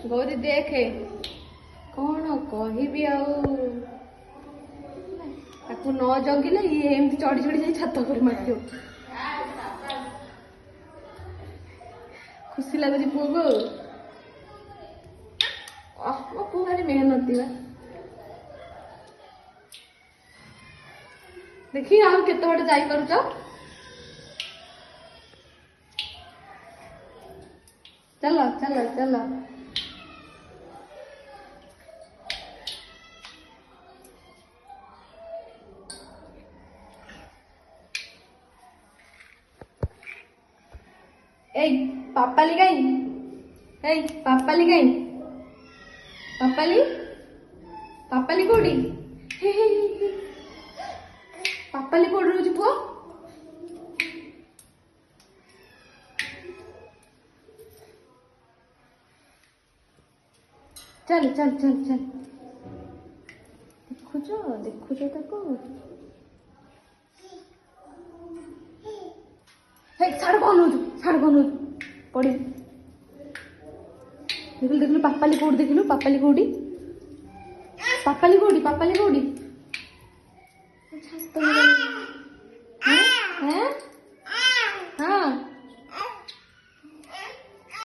गौरी देखे कौन कहबी आकु न जगिले ये एमती चढ़ी चढ़ी जाई छात कर मार खुशी लगुच पुओ को मो पु भारी मेहनती बा देखी आउ केते बड़े जाई पारुछ चलो चलो चलो ए पापाली गई ए पापाली गई पापाली पापाली कोडी पापाली कोडी रोज पुओ चल चल चल चल देखुच ताको साड़ बनू पड़ी देखलु देखलु पापाली कोडी देखलु पापाली कोडी पापाली कोडी छात